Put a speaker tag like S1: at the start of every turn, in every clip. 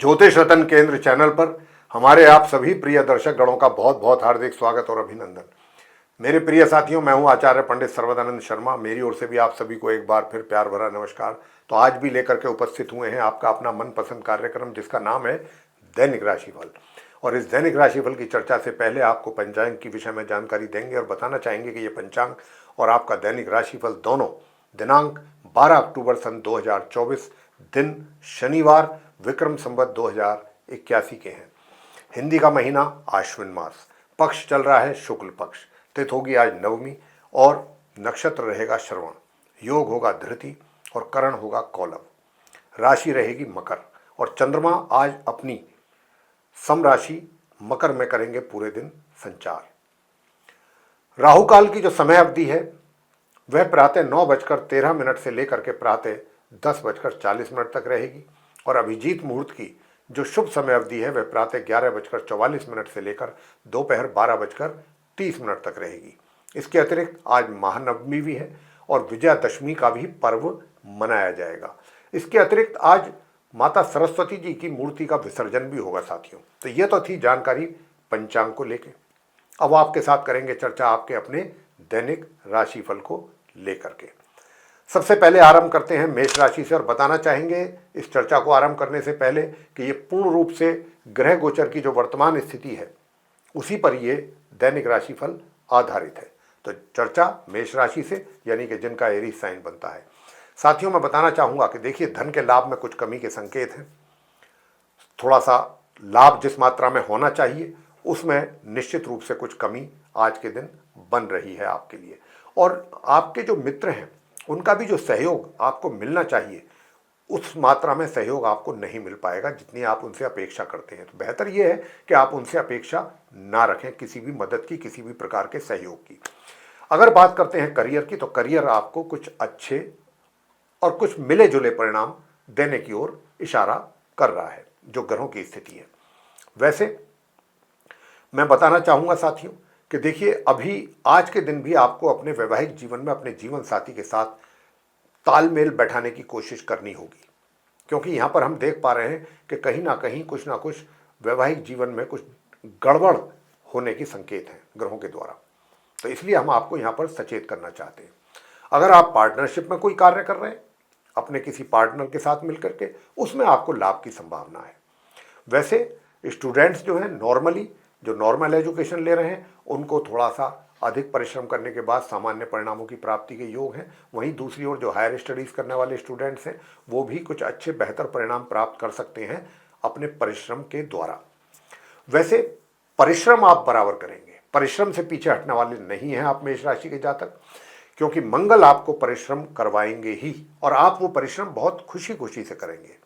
S1: ज्योतिष रतन केंद्र चैनल पर हमारे आप सभी प्रिय दर्शक गणों का बहुत बहुत हार्दिक स्वागत और अभिनंदन। मेरे प्रिय साथियों, मैं हूं आचार्य पंडित सर्वदानंद शर्मा। मेरी ओर से भी आप सभी को एक बार फिर प्यार भरा नमस्कार। तो आज भी लेकर के उपस्थित हुए हैं आपका अपना मनपसंद कार्यक्रम, जिसका नाम है दैनिक राशिफल। और इस दैनिक राशिफल की चर्चा से पहले आपको पंचांग के विषय में जानकारी देंगे और बताना चाहेंगे कि ये पंचांग और आपका दैनिक राशिफल दोनों दिनांक 12 अक्टूबर सन 2024, दिन शनिवार, विक्रम संवत 2081 के हैं। हिंदी का महीना आश्विन मास, पक्ष चल रहा है शुक्ल पक्ष, तिथि होगी आज नवमी और नक्षत्र रहेगा श्रवण, योग होगा धृति और करण होगा कौलव, राशि रहेगी मकर और चंद्रमा आज अपनी सम राशि मकर में करेंगे पूरे दिन संचार। राहु काल की जो समय अवधि है वह प्रातः 9:13 से लेकर के प्रातः 10:40 तक रहेगी और अभिजीत मुहूर्त की जो शुभ समय अवधि है वह प्रातः 11:44 से लेकर दोपहर 12:30 तक रहेगी। इसके अतिरिक्त आज महानवमी भी है और विजयादशमी का भी पर्व मनाया जाएगा। इसके अतिरिक्त आज माता सरस्वती जी की मूर्ति का विसर्जन भी होगा साथियों। तो ये तो थी जानकारी पंचांग को लेकर। अब आपके साथ करेंगे चर्चा आपके अपने दैनिक राशिफल को लेकर के। सबसे पहले आरंभ करते हैं मेष राशि से और बताना चाहेंगे इस चर्चा को आरंभ करने से पहले कि ये पूर्ण रूप से ग्रह गोचर की जो वर्तमान स्थिति है उसी पर ये दैनिक राशिफल आधारित है। तो चर्चा मेष राशि से, यानी कि जिनका एरीज साइन बनता है। साथियों, मैं बताना चाहूँगा कि देखिए, धन के लाभ में कुछ कमी के संकेत हैं। थोड़ा सा लाभ जिस मात्रा में होना चाहिए उसमें निश्चित रूप से कुछ कमी आज के दिन बन रही है आपके लिए। और आपके जो मित्र हैं उनका भी जो सहयोग आपको मिलना चाहिए उस मात्रा में सहयोग आपको नहीं मिल पाएगा जितनी आप उनसे अपेक्षा करते हैं। तो बेहतर यह है कि आप उनसे अपेक्षा ना रखें किसी भी मदद की, किसी भी प्रकार के सहयोग की। अगर बात करते हैं करियर की, तो करियर आपको कुछ अच्छे और कुछ मिले जुले परिणाम देने की ओर इशारा कर रहा है जो ग्रहों की स्थिति है। वैसे मैं बताना चाहूँगा साथियों कि देखिए, अभी आज के दिन भी आपको अपने वैवाहिक जीवन में अपने जीवन साथी के साथ तालमेल बैठाने की कोशिश करनी होगी, क्योंकि यहाँ पर हम देख पा रहे हैं कि कहीं ना कुछ वैवाहिक जीवन में कुछ गड़बड़ होने की संकेत हैं ग्रहों के द्वारा। तो इसलिए हम आपको यहाँ पर सचेत करना चाहते हैं। अगर आप पार्टनरशिप में कोई कार्य कर रहे हैं अपने किसी पार्टनर के साथ मिलकर के, उसमें आपको लाभ की संभावना है। वैसे स्टूडेंट्स जो हैं जो नॉर्मल एजुकेशन ले रहे हैं उनको थोड़ा सा अधिक परिश्रम करने के बाद सामान्य परिणामों की प्राप्ति के योग हैं। वहीं दूसरी ओर जो हायर स्टडीज़ करने वाले स्टूडेंट्स हैं वो भी कुछ अच्छे बेहतर परिणाम प्राप्त कर सकते हैं अपने परिश्रम के द्वारा। वैसे परिश्रम आप बराबर करेंगे, परिश्रम से पीछे हटने वाले नहीं हैं आप मेष राशि के जातक, क्योंकि मंगल आपको परिश्रम करवाएंगे ही और आप वो परिश्रम बहुत खुशी खुशी से करेंगे।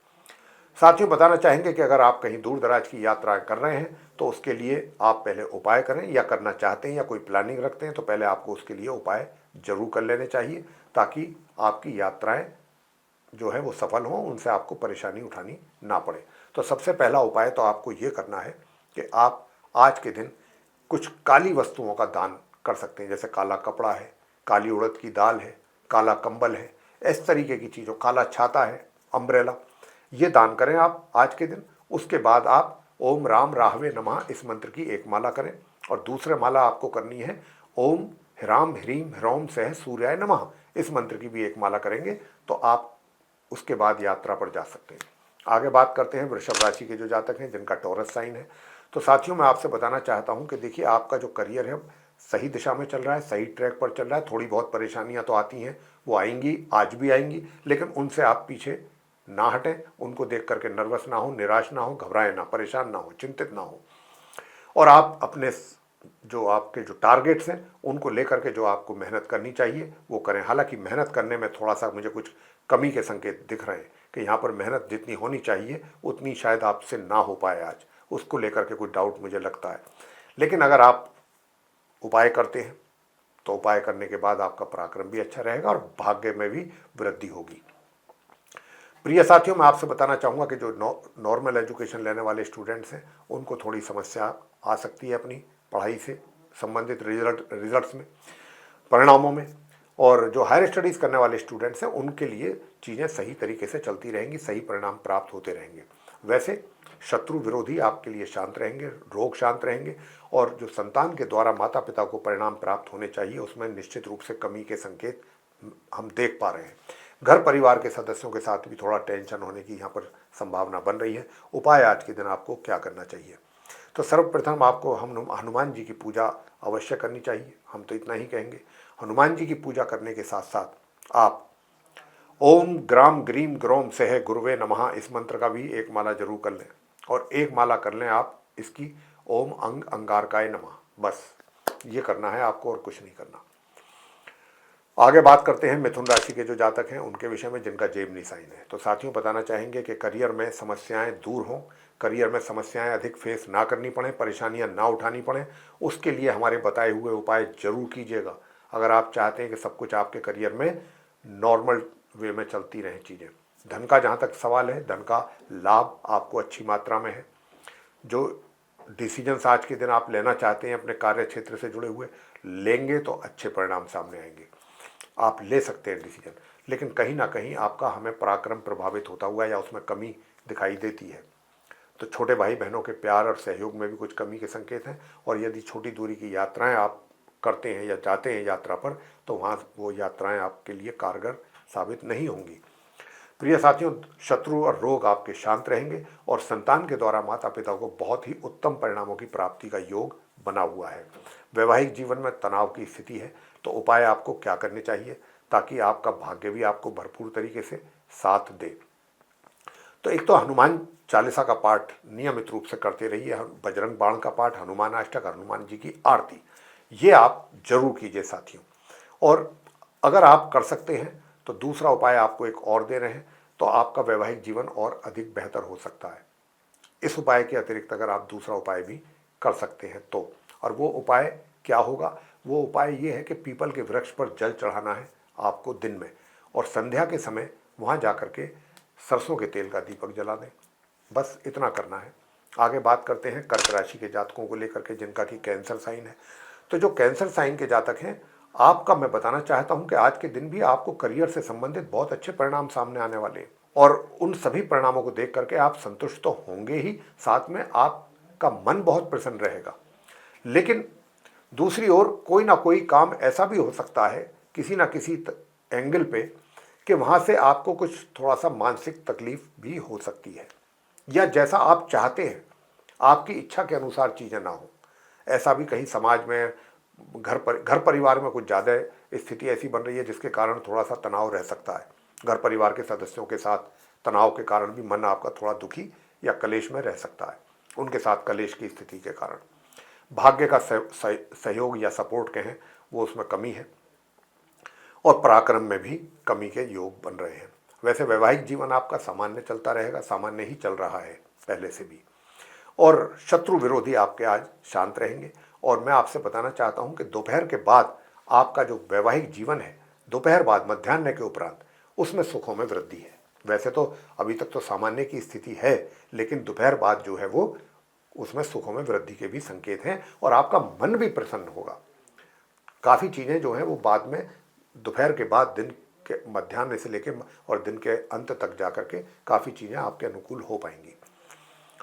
S1: साथियों, बताना चाहेंगे कि अगर आप कहीं दूर दराज की यात्रा कर रहे हैं तो उसके लिए आप पहले उपाय करें, या करना चाहते हैं या कोई प्लानिंग रखते हैं तो पहले आपको उसके लिए उपाय जरूर कर लेने चाहिए, ताकि आपकी यात्राएं जो है वो सफल हों, उनसे आपको परेशानी उठानी ना पड़े। तो सबसे पहला उपाय तो आपको ये करना है कि आप आज के दिन कुछ काली वस्तुओं का दान कर सकते हैं, जैसे काला कपड़ा है, काली उड़द की दाल है, काला कंबल है, इस तरीके की चीज़ों, काला छाता है, अम्ब्रेला, ये दान करें आप आज के दिन। उसके बाद आप ओम राम राहवे नमः इस मंत्र की एक माला करें और दूसरे माला आपको करनी है ओम ह्राम ह्रीम ह्रौम सह सूर्याय नमः, इस मंत्र की भी एक माला करेंगे तो आप उसके बाद यात्रा पर जा सकते हैं। आगे बात करते हैं वृषभ राशि के जो जातक हैं जिनका टॉरस साइन है। तो साथियों, मैं आपसे बताना चाहता हूं कि देखिए, आपका जो करियर है सही दिशा में चल रहा है, सही ट्रैक पर चल रहा है। थोड़ी बहुत परेशानियां तो आती हैं, वो आएंगी, आज भी आएंगी, लेकिन उनसे आप पीछे ना हटें। उनको देख करके नर्वस ना हो, निराश ना हो, घबराएं ना, परेशान ना हो, चिंतित ना हो। और आप अपने जो आपके जो टारगेट्स हैं उनको लेकर के जो आपको मेहनत करनी चाहिए वो करें। हालांकि मेहनत करने में थोड़ा सा मुझे कुछ कमी के संकेत दिख रहे हैं कि यहाँ पर मेहनत जितनी होनी चाहिए उतनी शायद आपसे ना हो पाए आज, उसको लेकर के कुछ डाउट मुझे लगता है। लेकिन अगर आप उपाय करते हैं तो उपाय करने के बाद आपका पराक्रम भी अच्छा रहेगा और भाग्य में भी वृद्धि होगी। प्रिय साथियों, मैं आपसे बताना चाहूँगा कि जो नॉर्मल एजुकेशन लेने वाले स्टूडेंट्स हैं उनको थोड़ी समस्या आ सकती है अपनी पढ़ाई से संबंधित रिजल्ट्स में, परिणामों में। और जो हायर स्टडीज़ करने वाले स्टूडेंट्स हैं उनके लिए चीज़ें सही तरीके से चलती रहेंगी, सही परिणाम प्राप्त होते रहेंगे। वैसे शत्रु विरोधी आपके लिए शांत रहेंगे, रोग शांत रहेंगे, और जो संतान के द्वारा माता पिता को परिणाम प्राप्त होने चाहिए उसमें निश्चित रूप से कमी के संकेत हम देख पा रहे हैं। घर परिवार के सदस्यों के साथ भी थोड़ा टेंशन होने की यहाँ पर संभावना बन रही है। उपाय आज के दिन आपको क्या करना चाहिए? तो सर्वप्रथम आपको हम हनुमान जी की पूजा अवश्य करनी चाहिए। हम तो इतना ही कहेंगे, हनुमान जी की पूजा करने के साथ साथ आप ओम ग्राम ग्रीम ग्रोम सह गुरुवे नमः इस मंत्र का भी एक माला जरूर कर लें, और एक माला कर लें आप इसकी ओम अंग अंगारकाय नमः। बस ये करना है आपको और कुछ नहीं करना। आगे बात करते हैं मिथुन राशि के जो जातक हैं उनके विषय में जिनका जेमिनी साइन है। तो साथियों बताना चाहेंगे कि करियर में समस्याएं दूर हों, करियर में समस्याएं अधिक फेस ना करनी पड़े, परेशानियां ना उठानी पड़े, उसके लिए हमारे बताए हुए उपाय जरूर कीजिएगा। अगर आप चाहते हैं कि सब कुछ आपके करियर में नॉर्मल वे में चलती रहें चीज़ें। धन का जहाँ तक सवाल है, धन का लाभ आपको अच्छी मात्रा में है। जो डिसीजंस आज के दिन आप लेना चाहते हैं अपने कार्य क्षेत्र से जुड़े हुए, लेंगे तो अच्छे परिणाम सामने आएंगे। आप ले सकते हैं डिसीजन, लेकिन कहीं ना कहीं आपका हमें पराक्रम प्रभावित होता हुआ या उसमें कमी दिखाई देती है। तो छोटे भाई बहनों के प्यार और सहयोग में भी कुछ कमी के संकेत हैं। और यदि छोटी दूरी की यात्राएं आप करते हैं या जाते हैं यात्रा पर, तो वहाँ वो यात्राएं आपके लिए कारगर साबित नहीं होंगी। प्रिय साथियों, शत्रु और रोग आपके शांत रहेंगे और संतान के द्वारा माता पिता को बहुत ही उत्तम परिणामों की प्राप्ति का योग बना हुआ है। वैवाहिक जीवन में तनाव की स्थिति है, तो उपाय आपको क्या करने चाहिए ताकि आपका भाग्य भी आपको भरपूर तरीके से साथ दे? तो एक तो हनुमान चालीसा का पाठ नियमित रूप से करते रहिए, बजरंग बाण का पाठ, हनुमान अष्टक, हनुमान जी की आरती, ये आप जरूर कीजिए साथियों। और अगर आप कर सकते हैं तो दूसरा उपाय आपको एक और दे रहे हैं, तो आपका वैवाहिक जीवन और अधिक बेहतर हो सकता है। इस उपाय के अतिरिक्त अगर आप दूसरा उपाय भी कर सकते हैं तो, और वो उपाय क्या होगा? वो उपाय ये है कि पीपल के वृक्ष पर जल चढ़ाना है आपको दिन में, और संध्या के समय वहाँ जा कर के सरसों के तेल का दीपक जला दें। बस इतना करना है। आगे बात करते हैं कर्क राशि के जातकों को लेकर के जिनका कि कैंसर साइन है। तो जो कैंसर साइन के जातक हैं, आपका मैं बताना चाहता हूं कि आज के दिन भी आपको करियर से संबंधित बहुत अच्छे परिणाम सामने आने वाले हैं, और उन सभी परिणामों को देख करके आप संतुष्ट तो होंगे ही, साथ में आपका मन बहुत प्रसन्न रहेगा। लेकिन दूसरी ओर कोई ना कोई काम ऐसा भी हो सकता है किसी ना किसी एंगल पे कि वहाँ से आपको कुछ थोड़ा सा मानसिक तकलीफ भी हो सकती है, या जैसा आप चाहते हैं आपकी इच्छा के अनुसार चीज़ें ना हो। ऐसा भी कहीं समाज में घर परिवार में कुछ ज़्यादा स्थिति ऐसी बन रही है जिसके कारण थोड़ा सा तनाव रह सकता है। घर परिवार के सदस्यों के साथ तनाव के कारण भी मन आपका थोड़ा दुखी या कलेश में रह सकता है, उनके साथ कलेश की स्थिति के कारण। भाग्य का सहयोग या सपोर्ट कहें, वो उसमें कमी है, और पराक्रम में भी कमी के योग बन रहे हैं। वैसे वैवाहिक जीवन आपका सामान्य चलता रहेगा, सामान्य ही चल रहा है पहले से भी, और शत्रु विरोधी आपके आज शांत रहेंगे। और मैं आपसे बताना चाहता हूं कि दोपहर के बाद आपका जो वैवाहिक जीवन है, दोपहर बाद मध्याह्न के उपरांत, उसमें सुखों में वृद्धि है। वैसे तो अभी तक तो सामान्य की स्थिति है, लेकिन दोपहर बाद जो है वो उसमें सुखों में वृद्धि के भी संकेत हैं, और आपका मन भी प्रसन्न होगा। काफ़ी चीज़ें जो हैं वो बाद में दोपहर के बाद दिन के मध्याह्न से लेकर और दिन के अंत तक जाकर के काफ़ी चीज़ें आपके अनुकूल हो पाएंगी।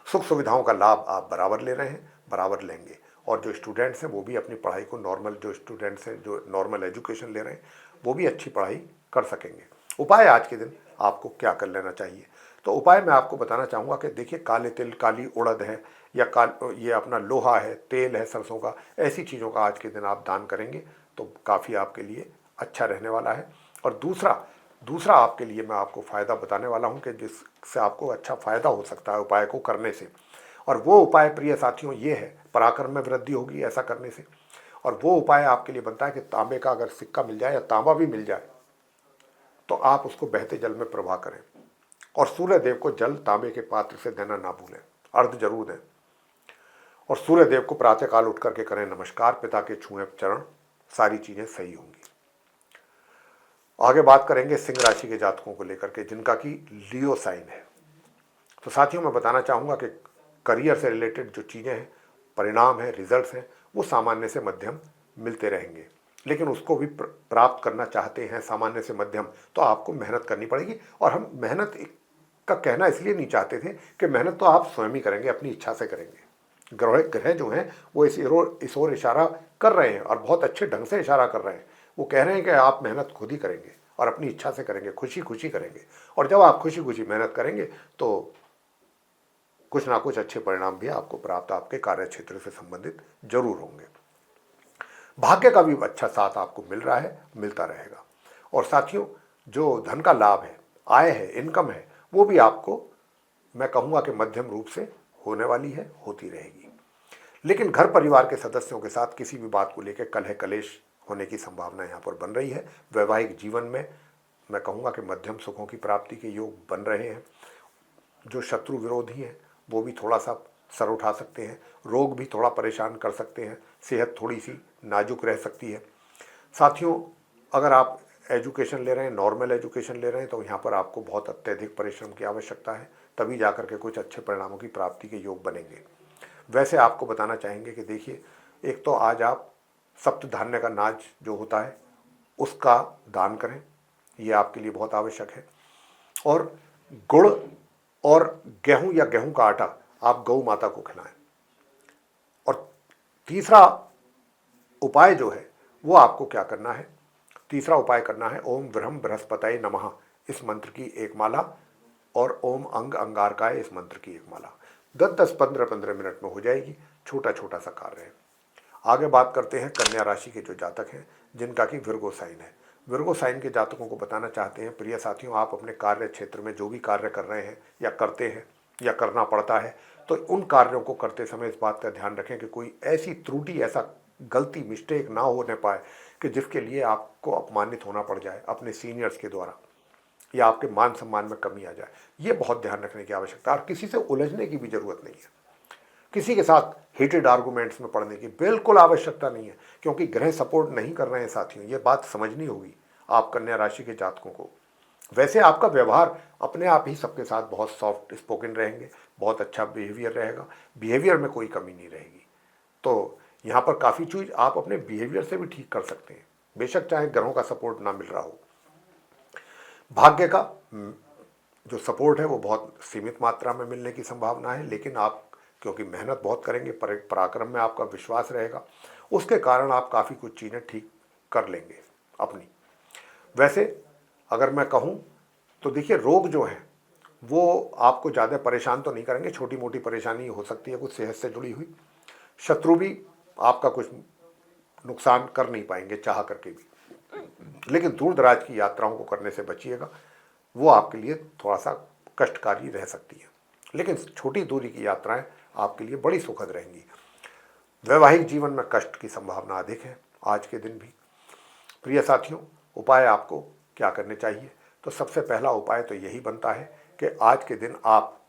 S1: सुख सुविधाओं का लाभ आप बराबर ले रहे हैं, बराबर लेंगे। और जो स्टूडेंट्स हैं वो भी अपनी पढ़ाई को नॉर्मल, जो स्टूडेंट्स हैं जो नॉर्मल एजुकेशन ले रहे हैं, वो भी अच्छी पढ़ाई कर सकेंगे। उपाय आज के दिन आपको क्या कर लेना चाहिए? तो उपाय मैं आपको बताना चाहूँगा कि देखिए, काले तिल, काली उड़द है, या ये अपना लोहा है, तेल है सरसों का, ऐसी चीज़ों का आज के दिन आप दान करेंगे तो काफ़ी आपके लिए अच्छा रहने वाला है। और दूसरा आपके लिए मैं आपको फ़ायदा बताने वाला हूं कि जिससे आपको अच्छा फ़ायदा हो सकता है उपाय को करने से। और वो उपाय प्रिय साथियों ये है, पराक्रम में वृद्धि होगी ऐसा करने से। और वो उपाय आपके लिए बनता है कि तांबे का अगर सिक्का मिल जाए या तांबा भी मिल जाए तो आप उसको बहते जल में प्रवाह करें, और सूर्य देव को जल तांबे के पात्र से देना ना भूलें, अर्घ जरूर दें। और सूर्य देव को प्रातःकाल उठ करके करें नमस्कार, पिता के छुएं चरण, सारी चीज़ें सही होंगी। आगे बात करेंगे सिंह राशि के जातकों को लेकर के जिनका कि लियो साइन है। तो साथियों मैं बताना चाहूँगा कि करियर से रिलेटेड जो चीज़ें हैं, परिणाम हैं, रिजल्ट्स हैं, वो सामान्य से मध्यम मिलते रहेंगे। लेकिन उसको भी प्राप्त करना चाहते हैं सामान्य से मध्यम, तो आपको मेहनत करनी पड़ेगी। और हम मेहनत का कहना इसलिए नहीं चाहते थे कि मेहनत तो आप स्वयं ही करेंगे, अपनी इच्छा से करेंगे। ग्रह ग्रह जो हैं वो इस ओर इशारा कर रहे हैं और बहुत अच्छे ढंग से इशारा कर रहे हैं। वो कह रहे हैं कि आप मेहनत खुद ही करेंगे और अपनी इच्छा से करेंगे, खुशी खुशी करेंगे। और जब आप खुशी खुशी मेहनत करेंगे तो कुछ ना कुछ अच्छे परिणाम भी आपको प्राप्त आपके कार्य क्षेत्र से संबंधित जरूर होंगे। भाग्य का भी अच्छा साथ आपको मिल रहा है, मिलता रहेगा। और साथियों, जो धन का लाभ है, आय है, इनकम है, वो भी आपको मैं कहूँगा कि मध्यम रूप से होने वाली है, होती रहेगी। लेकिन घर परिवार के सदस्यों के साथ किसी भी बात को लेकर कलह कलेश होने की संभावना यहाँ पर बन रही है। वैवाहिक जीवन में मैं कहूँगा कि मध्यम सुखों की प्राप्ति के योग बन रहे हैं। जो शत्रु विरोधी हैं वो भी थोड़ा सा सर उठा सकते हैं, रोग भी थोड़ा परेशान कर सकते हैं, सेहत थोड़ी सी नाजुक रह सकती है। साथियों, अगर आप एजुकेशन ले रहे हैं, नॉर्मल एजुकेशन ले रहे हैं, तो यहाँ पर आपको बहुत अत्यधिक परिश्रम की आवश्यकता है, तभी जाकर के कुछ अच्छे परिणामों की प्राप्ति के योग बनेंगे। वैसे आपको बताना चाहेंगे कि देखिए, एक तो आज आप सप्त धान्य का नाच जो होता है उसका दान करें, ये आपके लिए बहुत आवश्यक है। और गुड़ और गेहूं या गेहूं का आटा आप गौ माता को खिलाएं। और तीसरा उपाय जो है वो आपको क्या करना है, तीसरा उपाय करना है ओम ब्रह्म बृहस्पतये नमः इस मंत्र की एक माला और ओम अंग अंगारकाय इस मंत्र की एक माला 10-10, 15-15 मिनट में हो जाएगी। छोटा छोटा सा कार्य है। आगे बात करते हैं कन्या राशि के जो जातक हैं जिनका कि विर्गो साइन है। विर्गो साइन के जातकों को बताना चाहते हैं, प्रिय साथियों, आप अपने कार्य क्षेत्र में जो भी कार्य कर रहे हैं या करते हैं या करना पड़ता है, तो उन कार्यों को करते समय इस बात का ध्यान रखें कि कोई ऐसी त्रुटि, ऐसा गलती, मिस्टेक ना होने पाए कि जिसके लिए आपको अपमानित होना पड़ जाए अपने सीनियर्स के द्वारा या आपके मान सम्मान में कमी आ जाए। ये बहुत ध्यान रखने की आवश्यकता है। और किसी से उलझने की भी जरूरत नहीं है, किसी के साथ हीटेड आर्गूमेंट्स में पड़ने की बिल्कुल आवश्यकता नहीं है, क्योंकि ग्रह सपोर्ट नहीं कर रहे हैं साथियों। ये बात समझनी होगी आप कन्या राशि के जातकों को। वैसे आपका व्यवहार अपने आप ही सबके साथ बहुत सॉफ्ट स्पोकन रहेंगे, बहुत अच्छा बिहेवियर रहेगा, बिहेवियर में कोई कमी नहीं रहेगी। तो यहाँ पर काफ़ी चीज़ आप अपने बिहेवियर से भी ठीक कर सकते हैं, बेशक चाहे ग्रहों का सपोर्ट ना मिल रहा हो। भाग्य का जो सपोर्ट है वो बहुत सीमित मात्रा में मिलने की संभावना है, लेकिन आप क्योंकि मेहनत बहुत करेंगे, पराक्रम में आपका विश्वास रहेगा, उसके कारण आप काफ़ी कुछ चीज़ें ठीक कर लेंगे अपनी। वैसे अगर मैं कहूँ तो देखिए, रोग जो है वो आपको ज़्यादा परेशान तो नहीं करेंगे, छोटी मोटी परेशानी हो सकती है कुछ सेहत से जुड़ी हुई। शत्रु भी आपका कुछ नुकसान कर नहीं पाएंगे चाह करके भी, लेकिन दूर दराज की यात्राओं को करने से बचिएगा, वो आपके लिए थोड़ा सा कष्टकारी रह सकती है। लेकिन छोटी दूरी की यात्राएं आपके लिए बड़ी सुखद रहेंगी। वैवाहिक जीवन में कष्ट की संभावना अधिक है आज के दिन भी। प्रिय साथियों, उपाय आपको क्या करने चाहिए, तो सबसे पहला उपाय तो यही बनता है कि आज के दिन आप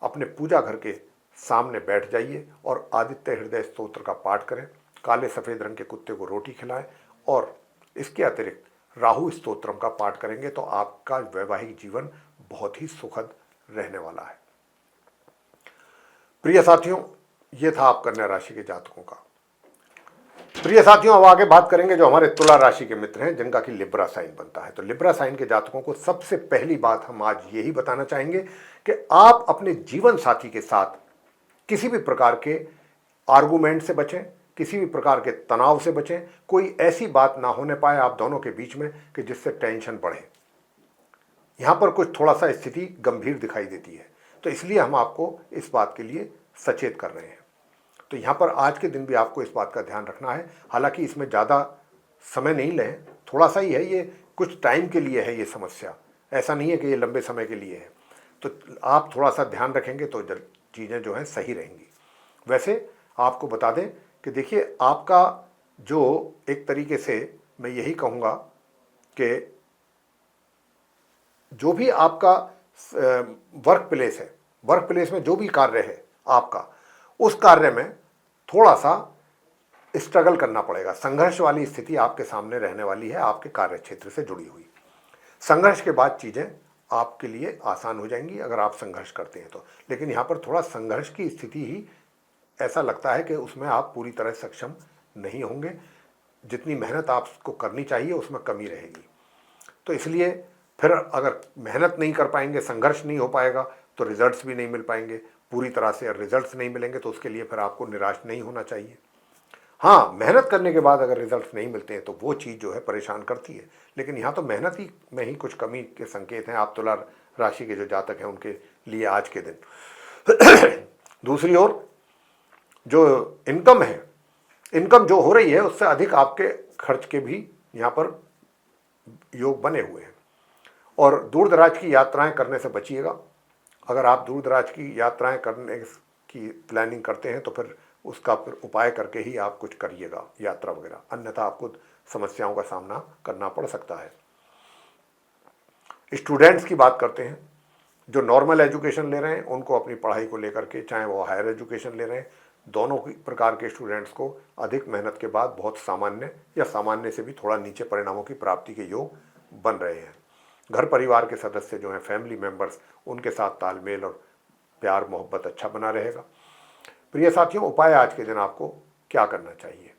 S1: अपने पूजा घर के सामने बैठ जाइए और आदित्य हृदय स्तोत्र का पाठ करें, काले सफ़ेद रंग के कुत्ते को रोटी खिलाएं और इसके अतिरिक्त राहु स्तोत्रम का पाठ करेंगे तो आपका वैवाहिक जीवन बहुत ही सुखद रहने वाला है। प्रिय साथियों, ये था आप कन्या राशि के जातकों का। प्रिय साथियों, अब आगे बात करेंगे जो हमारे तुला राशि के मित्र हैं जिनका कि लिब्रा साइन बनता है। तो लिब्रा साइन के जातकों को सबसे पहली बात हम आज यही बताना चाहेंगे कि आप अपने जीवन साथी के साथ किसी भी प्रकार के आर्गूमेंट से बचें, किसी भी प्रकार के तनाव से बचें। कोई ऐसी बात ना होने पाए आप दोनों के बीच में कि जिससे टेंशन बढ़े। यहां पर कुछ थोड़ा सा स्थिति गंभीर दिखाई देती है, तो इसलिए हम आपको इस बात के लिए सचेत कर रहे हैं। तो यहाँ पर आज के दिन भी आपको इस बात का ध्यान रखना है। हालांकि इसमें ज़्यादा समय नहीं लें, थोड़ा सा ही है, ये कुछ टाइम के लिए है ये समस्या, ऐसा नहीं है कि ये लंबे समय के लिए है। तो आप थोड़ा सा ध्यान रखेंगे तो चीज़ें जो हैं सही रहेंगी। वैसे आपको बता दें कि देखिए, आपका जो एक तरीके से मैं यही कहूँगा कि जो भी आपका वर्क प्लेस है, वर्क प्लेस में जो भी कार्य है आपका, उस कार्य में थोड़ा सा स्ट्रगल करना पड़ेगा। संघर्ष वाली स्थिति आपके सामने रहने वाली है आपके कार्य क्षेत्र से जुड़ी हुई। संघर्ष के बाद चीज़ें आपके लिए आसान हो जाएंगी अगर आप संघर्ष करते हैं तो। लेकिन यहाँ पर थोड़ा संघर्ष की स्थिति ही ऐसा लगता है कि उसमें आप पूरी तरह सक्षम नहीं होंगे। जितनी मेहनत आपको करनी चाहिए उसमें कमी रहेगी। तो इसलिए फिर अगर मेहनत नहीं कर पाएंगे, संघर्ष नहीं हो पाएगा, तो रिजल्ट्स भी नहीं मिल पाएंगे पूरी तरह से। रिजल्ट्स नहीं मिलेंगे तो उसके लिए फिर आपको निराश नहीं होना चाहिए। हाँ, मेहनत करने के बाद अगर रिजल्ट्स नहीं मिलते हैं तो वो चीज़ जो है परेशान करती है, लेकिन यहाँ तो मेहनत ही में ही कुछ कमी के संकेत हैं आप तुला राशि के जो जातक हैं उनके लिए आज के दिन। दूसरी ओर जो इनकम है, इनकम जो हो रही है उससे अधिक आपके खर्च के भी यहाँ पर योग बने हुए हैं। और दूर दराज की यात्राएं करने से बचिएगा। अगर आप दूर दराज की यात्राएं करने की प्लानिंग करते हैं तो फिर उसका फिर उपाय करके ही आप कुछ करिएगा, यात्रा वगैरह, अन्यथा आपको समस्याओं का सामना करना पड़ सकता है। स्टूडेंट्स की बात करते हैं, जो नॉर्मल एजुकेशन ले रहे हैं उनको अपनी पढ़ाई को लेकर के, चाहे वो हायर एजुकेशन ले रहे हैं, दोनों प्रकार के स्टूडेंट्स को अधिक मेहनत के बाद बहुत सामान्य या सामान्य से भी थोड़ा नीचे परिणामों की प्राप्ति के योग बन रहे हैं। घर परिवार के सदस्य जो हैं, फैमिली मेंबर्स, उनके साथ तालमेल और प्यार मोहब्बत अच्छा बना रहेगा। प्रिय साथियों, उपाय आज के दिन आपको क्या करना चाहिए?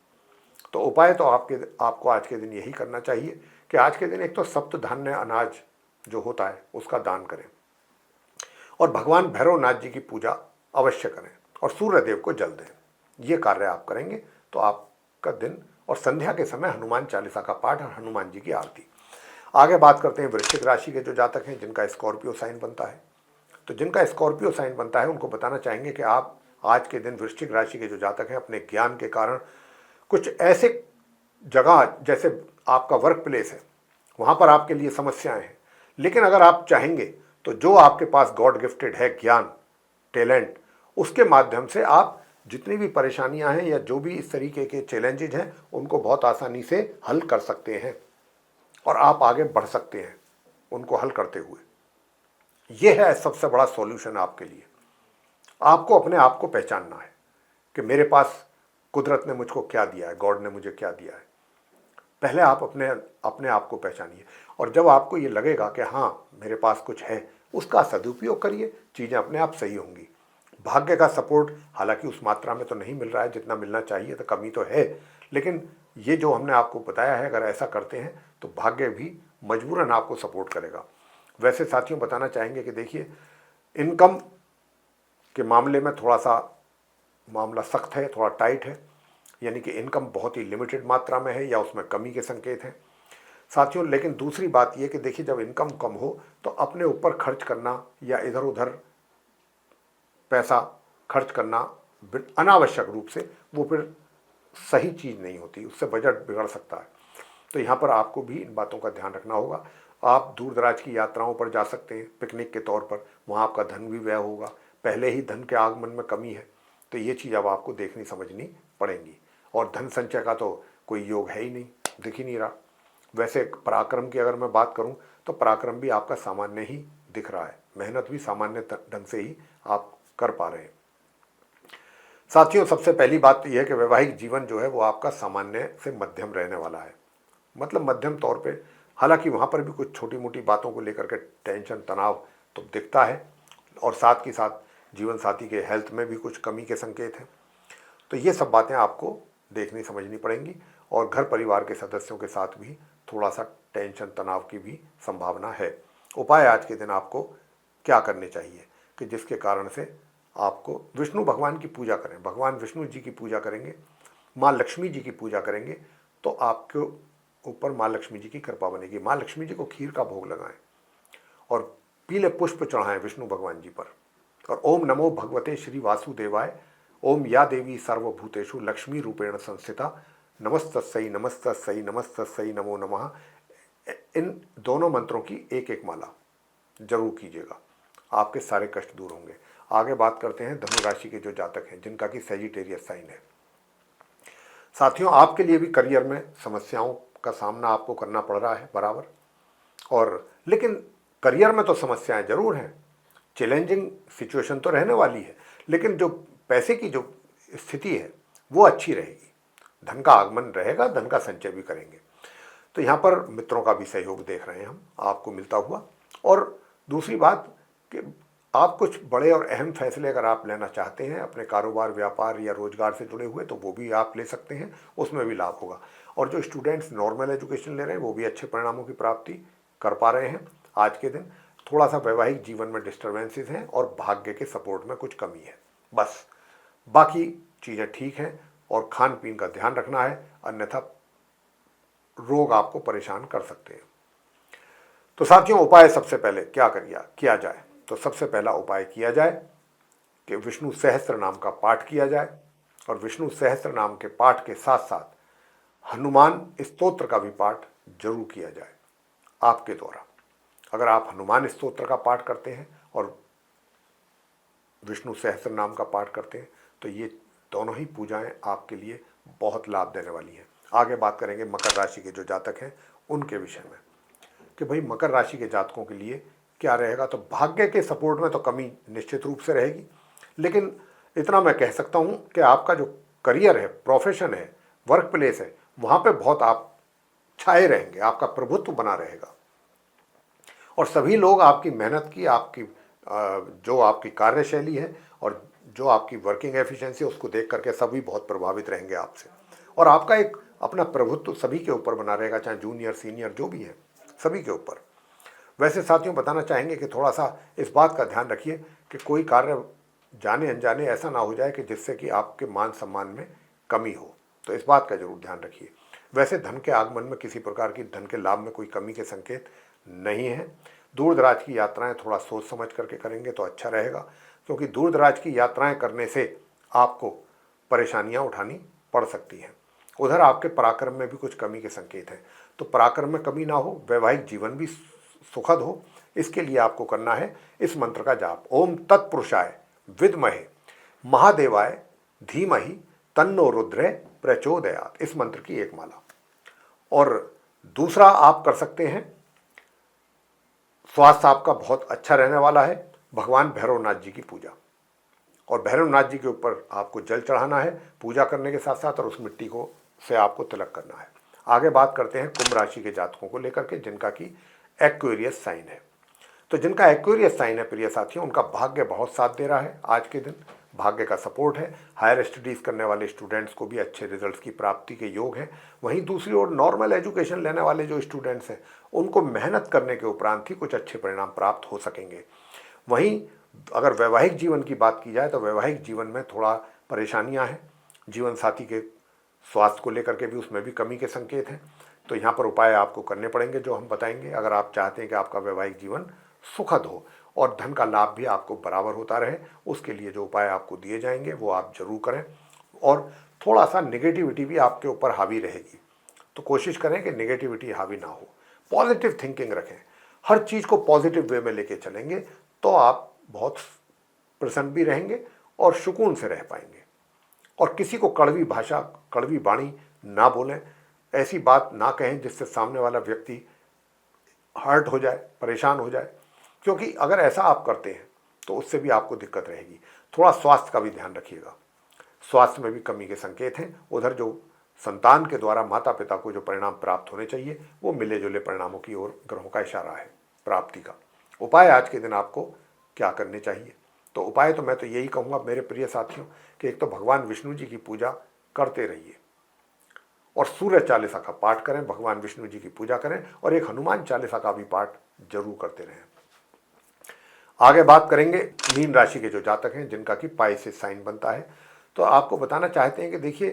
S1: तो उपाय तो आपको आज के दिन यही करना चाहिए कि आज के दिन एक तो सप्त धान्य अनाज जो होता है उसका दान करें, और भगवान भैरवनाथ जी की पूजा अवश्य करें, और सूर्य देव को जल दें। ये कार्य आप करेंगे तो आपका दिन, और संध्या के समय हनुमान चालीसा का पाठ और हनुमान जी की आरती। आगे बात करते हैं वृश्चिक राशि के जो जातक हैं जिनका स्कॉर्पियो साइन बनता है। तो जिनका स्कॉर्पियो साइन बनता है उनको बताना चाहेंगे कि आप आज के दिन वृश्चिक राशि के जो जातक हैं अपने ज्ञान के कारण कुछ ऐसे जगह, जैसे आपका वर्क प्लेस है, वहाँ पर आपके लिए समस्याएं हैं, लेकिन अगर आप चाहेंगे तो जो आपके पास गॉड गिफ्टेड है ज्ञान, टैलेंट, उसके माध्यम से आप जितनी भी परेशानियां हैं या जो भी इस तरीके के चैलेंजेज हैं उनको बहुत आसानी से हल कर सकते हैं, और आप आगे बढ़ सकते हैं उनको हल करते हुए। यह है सबसे बड़ा सॉल्यूशन आपके लिए। आपको अपने आप को पहचानना है कि मेरे पास कुदरत ने मुझको क्या दिया है, गॉड ने मुझे क्या दिया है। पहले आप अपने आप को पहचानिए, और जब आपको ये लगेगा कि हाँ मेरे पास कुछ है, उसका सदुपयोग करिए, चीज़ें अपने आप सही होंगी। भाग्य का सपोर्ट हालांकि उस मात्रा में तो नहीं मिल रहा है जितना मिलना चाहिए, तो कमी तो है, लेकिन ये जो हमने आपको बताया है अगर ऐसा करते हैं तो भाग्य भी मजबूरन आपको सपोर्ट करेगा। वैसे साथियों बताना चाहेंगे कि देखिए, इनकम के मामले में थोड़ा सा मामला सख्त है, थोड़ा टाइट है, यानी कि इनकम बहुत ही लिमिटेड मात्रा में है या उसमें कमी के संकेत हैं साथियों। लेकिन दूसरी बात यह कि देखिए, जब इनकम कम हो तो अपने ऊपर खर्च करना या इधर उधर पैसा खर्च करना अनावश्यक रूप से, वो फिर सही चीज़ नहीं होती, उससे बजट बिगड़ सकता है। तो यहाँ पर आपको भी इन बातों का ध्यान रखना होगा। आप दूर दराज की यात्राओं पर जा सकते हैं पिकनिक के तौर पर, वहाँ आपका धन भी व्यय होगा, पहले ही धन के आगमन में कमी है, तो ये चीज़ अब आपको देखनी समझनी पड़ेंगी। और धन संचय का तो कोई योग है ही नहीं, दिख ही नहीं रहा। वैसे पराक्रम की अगर मैं बात करूं तो पराक्रम भी आपका सामान्य ही दिख रहा है, मेहनत भी सामान्य ढंग से ही आप कर पा रहे हैं। साथियों, सबसे पहली बात यह है कि वैवाहिक जीवन जो है वो आपका सामान्य से मध्यम रहने वाला है, मतलब मध्यम तौर पे। हालांकि वहाँ पर भी कुछ छोटी मोटी बातों को लेकर के टेंशन तनाव तो दिखता है, और साथ के साथ जीवन साथी के हेल्थ में भी कुछ कमी के संकेत हैं। तो ये सब बातें आपको देखनी समझनी पड़ेंगी, और घर परिवार के सदस्यों के साथ भी थोड़ा सा टेंशन तनाव की भी संभावना है। उपाय आज के दिन आपको क्या करने चाहिए कि जिसके कारण से आपको विष्णु भगवान की पूजा करें, भगवान विष्णु जी की पूजा करेंगे, माँ लक्ष्मी जी की पूजा करेंगे तो आपके ऊपर माँ लक्ष्मी जी की कृपा बनेगी। माँ लक्ष्मी जी को खीर का भोग लगाएं और पीले पुष्प चढ़ाएं विष्णु भगवान जी पर, और ओम नमो भगवते श्री वासुदेवाय, ओम या देवी सर्वभूतेषु लक्ष्मी रूपेण संस्थिता, नमस्तस्यै नमस्तस्यै नमस्तस्यै नमो नमः, इन दोनों मंत्रों की एक एक माला जरूर कीजिएगा, आपके सारे कष्ट दूर होंगे। आगे बात करते हैं धनु राशि के जो जातक हैं जिनका कि सैजिटेरियस साइन है। साथियों, आपके लिए भी करियर में समस्याओं का सामना आपको करना पड़ रहा है बराबर, और लेकिन करियर में तो समस्याएं जरूर हैं, चैलेंजिंग सिचुएशन तो रहने वाली है, लेकिन जो पैसे की जो स्थिति है वो अच्छी रहेगी, धन का आगमन रहेगा, धन का संचय भी करेंगे। तो यहाँ पर मित्रों का भी सहयोग देख रहे हैं हम आपको मिलता हुआ। और दूसरी बात कि आप कुछ बड़े और अहम फैसले अगर आप लेना चाहते हैं अपने कारोबार व्यापार या रोजगार से जुड़े हुए, तो वो भी आप ले सकते हैं, उसमें भी लाभ होगा। और जो स्टूडेंट्स नॉर्मल एजुकेशन ले रहे हैं वो भी अच्छे परिणामों की प्राप्ति कर पा रहे हैं। आज के दिन थोड़ा सा वैवाहिक जीवन में डिस्टर्बेंसेस हैं और भाग्य के सपोर्ट में कुछ कमी है, बस बाकी चीज़ें ठीक हैं। और खान पीन का ध्यान रखना है, अन्यथा रोग आपको परेशान कर सकते हैं। तो साथियों, उपाय सबसे पहले क्या किया जाए? तो सबसे पहला उपाय किया जाए कि विष्णु सहस्त्र नाम का पाठ किया जाए, और विष्णु सहस्त्र नाम के पाठ के साथ साथ हनुमान स्तोत्र का भी पाठ जरूर किया जाए आपके द्वारा। अगर आप हनुमान स्तोत्र का पाठ करते हैं और विष्णु सहस्त्र नाम का पाठ करते हैं तो ये दोनों ही पूजाएं आपके लिए बहुत लाभ देने वाली हैं। आगे बात करेंगे मकर राशि के जो जातक हैं उनके विषय में, कि भाई मकर राशि के जातकों के लिए क्या रहेगा। तो भाग्य के सपोर्ट में तो कमी निश्चित रूप से रहेगी, लेकिन इतना मैं कह सकता हूं कि आपका जो करियर है, प्रोफेशन है, वर्क प्लेस है, वहां पे बहुत आप छाए रहेंगे, आपका प्रभुत्व बना रहेगा और सभी लोग आपकी मेहनत की, आपकी जो आपकी कार्यशैली है और जो आपकी वर्किंग एफिशिएंसी है उसको देख करके सभी बहुत प्रभावित रहेंगे आपसे, और आपका एक अपना प्रभुत्व सभी के ऊपर बना रहेगा, चाहे जूनियर सीनियर जो भी है सभी के ऊपर। वैसे साथियों, बताना चाहेंगे कि थोड़ा सा इस बात का ध्यान रखिए कि कोई कार्य जाने अनजाने ऐसा ना हो जाए कि जिससे कि आपके मान सम्मान में कमी हो, तो इस बात का जरूर ध्यान रखिए। वैसे धन के आगमन में किसी प्रकार की धन के लाभ में कोई कमी के संकेत नहीं है। दूर दराज की यात्राएं थोड़ा सोच समझ करके करेंगे तो अच्छा रहेगा, क्योंकि दूर दराज की यात्राएं करने से आपको परेशानियां उठानी पड़ सकती हैं। उधर आपके पराक्रम में भी कुछ कमी के संकेत हैं, तो पराक्रम में कमी ना हो, वैवाहिक जीवन भी सुखद हो, इसके लिए आपको करना है इस मंत्र का जाप। ओम तत्पुरुषाय विद्महे महादेवाय धीमहि तन्नो रुद्र प्रचोदयात्, इस मंत्र की एक माला। और दूसरा आप कर सकते हैं, स्वास्थ्य आपका बहुत अच्छा रहने वाला है, भगवान भैरवनाथ जी की पूजा, और भैरवनाथ जी के ऊपर आपको जल चढ़ाना है पूजा करने के साथ साथ, और उस मिट्टी को से आपको तिलक करना है। आगे बात करते हैं कुंभ राशि के जातकों को लेकर के, जिनका कि एक्वेरियस साइन है। तो जिनका एक्वेरियस साइन है प्रिय साथियों, उनका भाग्य बहुत साथ दे रहा है आज के दिन, भाग्य का सपोर्ट है। हायर स्टडीज़ करने वाले स्टूडेंट्स को भी अच्छे रिजल्ट्स की प्राप्ति के योग हैं। वहीं दूसरी ओर नॉर्मल एजुकेशन लेने वाले जो स्टूडेंट्स हैं उनको मेहनत करने के उपरांत ही कुछ अच्छे परिणाम प्राप्त हो सकेंगे। वहीं अगर वैवाहिक जीवन की बात की जाए तो वैवाहिक जीवन में थोड़ा परेशानियां हैं, जीवन साथी के स्वास्थ्य को लेकर के भी उसमें भी कमी के संकेत हैं। तो यहाँ पर उपाय आपको करने पड़ेंगे जो हम बताएंगे, अगर आप चाहते हैं कि आपका वैवाहिक जीवन सुखद हो और धन का लाभ भी आपको बराबर होता रहे। उसके लिए जो उपाय आपको दिए जाएंगे वो आप जरूर करें। और थोड़ा सा नेगेटिविटी भी आपके ऊपर हावी रहेगी, तो कोशिश करें कि नेगेटिविटी हावी ना हो, पॉजिटिव थिंकिंग रखें, हर चीज़ को पॉजिटिव वे में लेके चलेंगे तो आप बहुत प्रसन्न भी रहेंगे और सुकून से रह पाएंगे। और किसी को कड़वी भाषा, कड़वी वाणी ना बोलें, ऐसी बात ना कहें जिससे सामने वाला व्यक्ति हर्ट हो जाए, परेशान हो जाए, क्योंकि अगर ऐसा आप करते हैं तो उससे भी आपको दिक्कत रहेगी। थोड़ा स्वास्थ्य का भी ध्यान रखिएगा, स्वास्थ्य में भी कमी के संकेत हैं। उधर जो संतान के द्वारा माता पिता को जो परिणाम प्राप्त होने चाहिए वो मिले जुले परिणामों की ओर ग्रहों का इशारा है प्राप्ति का। उपाय आज के दिन आपको क्या करने चाहिए? तो उपाय तो मैं तो यही कहूँगा मेरे प्रिय साथियों कि एक तो भगवान विष्णु जी की पूजा करते रहिए और सूर्य चालीसा का पाठ करें, भगवान विष्णु जी की पूजा करें, और एक हनुमान चालीसा का भी पाठ जरूर करते रहें। आगे बात करेंगे मीन राशि के जो जातक हैं जिनका कि पाइसेस साइन बनता है। तो आपको बताना चाहते हैं कि देखिए,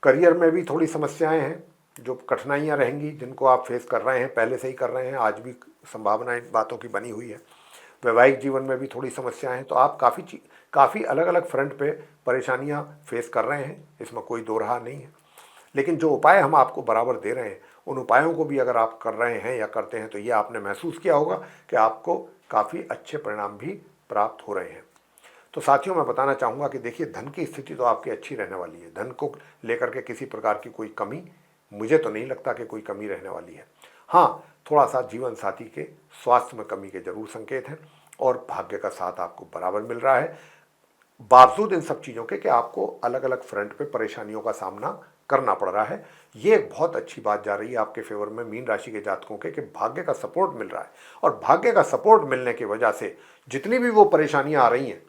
S1: करियर में भी थोड़ी समस्याएं हैं, जो कठिनाइयां रहेंगी जिनको आप फेस कर रहे हैं, पहले से ही कर रहे हैं, आज भी संभावनाएं बातों की बनी हुई है। वैवाहिक जीवन में भी थोड़ी समस्याएं हैं, तो आप काफ़ी अलग अलग फ्रंट पे परेशानियां फेस कर रहे हैं, इसमें कोई दो राह नहीं है। लेकिन जो उपाय हम आपको बराबर दे रहे हैं उन उपायों को भी अगर आप कर रहे हैं या करते हैं तो ये आपने महसूस किया होगा कि आपको काफ़ी अच्छे परिणाम भी प्राप्त हो रहे हैं। तो साथियों, मैं बताना चाहूँगा कि देखिए, धन की स्थिति तो आपकी अच्छी रहने वाली है, धन को लेकर के किसी प्रकार की कोई कमी मुझे तो नहीं लगता कि कोई कमी रहने वाली है। हाँ, थोड़ा सा जीवन साथी के स्वास्थ्य में कमी के जरूर संकेत हैं और भाग्य का साथ आपको बराबर मिल रहा है, बावजूद इन सब चीज़ों के कि आपको अलग अलग फ्रंट पे परेशानियों का सामना करना पड़ रहा है। ये एक बहुत अच्छी बात जा रही है आपके फेवर में मीन राशि के जातकों के कि भाग्य का सपोर्ट मिल रहा है, और भाग्य का सपोर्ट मिलने की वजह से जितनी भी वो परेशानियां आ रही हैं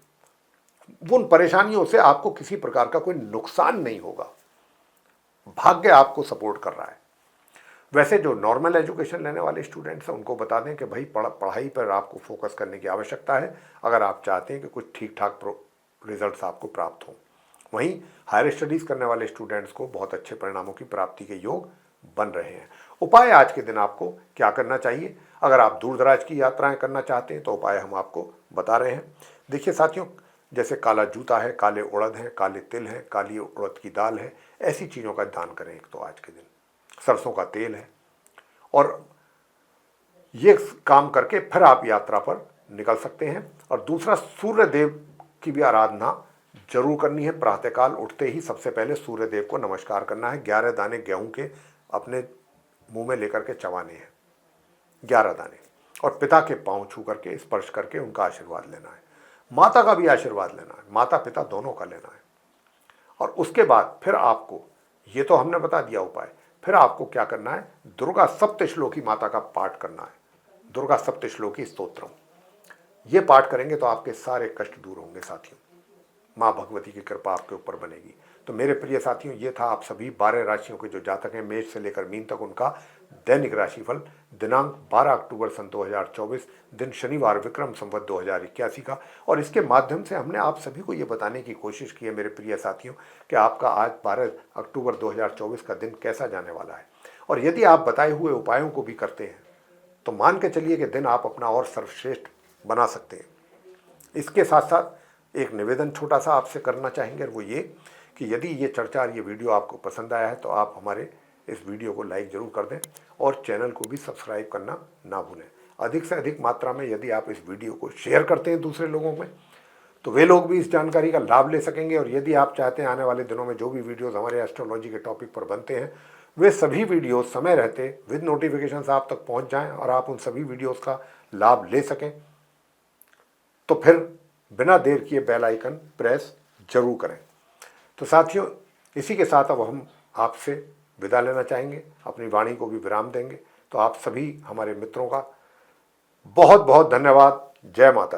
S1: उन परेशानियों से आपको किसी प्रकार का कोई नुकसान नहीं होगा। भाग्य आपको सपोर्ट कर रहा है। वैसे जो नॉर्मल एजुकेशन लेने वाले स्टूडेंट्स हैं उनको बता दें कि भाई पढ़ाई पर आपको फोकस करने की आवश्यकता है अगर आप चाहते हैं कि कुछ ठीक ठाक रिजल्ट्स आपको प्राप्त हों। वहीं हायर स्टडीज़ करने वाले स्टूडेंट्स को बहुत अच्छे परिणामों की प्राप्ति के योग बन रहे हैं। उपाय आज के दिन आपको क्या करना चाहिए, अगर आप दूर दराज की यात्राएं करना चाहते हैं तो उपाय हम आपको बता रहे हैं। देखिए साथियों, जैसे काला जूता है, काले उड़द हैं, काले तिल हैं, काली उड़द की दाल है, ऐसी चीज़ों का दान करें। एक तो आज के दिन सरसों का तेल है, और ये काम करके फिर आप यात्रा पर निकल सकते हैं। और दूसरा, सूर्य देव की भी आराधना जरूर करनी है। प्रातःकाल उठते ही सबसे पहले सूर्य देव को नमस्कार करना है। 11 दाने गेहूं के अपने मुंह में लेकर के चबाने हैं, 11 दाने, और पिता के पांव छू करके स्पर्श करके उनका आशीर्वाद लेना है। माता का भी आशीर्वाद लेना है, माता पिता दोनों का लेना है। और उसके बाद फिर आपको, ये तो हमने बता दिया उपाय, फिर आपको क्या करना है, दुर्गा सप्तश्लोकी माता का पाठ करना है। दुर्गा सप्तश्लोकी स्तोत्रम, ये पाठ करेंगे तो आपके सारे कष्ट दूर होंगे साथियों। माँ भगवती की कृपा आपके ऊपर बनेगी। तो मेरे प्रिय साथियों, ये था आप सभी 12 राशियों के जो जातक हैं, मेष से लेकर मीन तक, उनका दैनिक राशिफल दिनांक 12 अक्टूबर सन 2024, दिन शनिवार, विक्रम संवत 2081 का। और इसके माध्यम से हमने आप सभी को ये बताने की कोशिश की है मेरे प्रिय साथियों कि आपका आज 12 अक्टूबर 2024 का दिन कैसा जाने वाला है। और यदि आप बताए हुए उपायों को भी करते हैं तो मान के चलिए कि दिन आप अपना और सर्वश्रेष्ठ बना सकते हैं। इसके साथ साथ एक निवेदन छोटा सा आपसे करना चाहेंगे, और वो ये कि यदि ये चर्चा और ये वीडियो आपको पसंद आया है तो आप हमारे इस वीडियो को लाइक ज़रूर कर दें और चैनल को भी सब्सक्राइब करना ना भूलें। अधिक से अधिक मात्रा में यदि आप इस वीडियो को शेयर करते हैं दूसरे लोगों में तो वे लोग भी इस जानकारी का लाभ ले सकेंगे। और यदि आप चाहते हैं आने वाले दिनों में जो भी वीडियोज़ हमारे एस्ट्रोलॉजी के टॉपिक पर बनते हैं वे सभी वीडियोज़ समय रहते विद नोटिफिकेशन आप तक पहुँच जाएँ और आप उन सभी वीडियोज़ का लाभ ले सकें, तो फिर बिना देर किए बेल आइकन प्रेस जरूर करें। तो साथियों, इसी के साथ अब हम आपसे विदा लेना चाहेंगे, अपनी वाणी को भी विराम देंगे। तो आप सभी हमारे मित्रों का बहुत बहुत धन्यवाद। जय माता दी।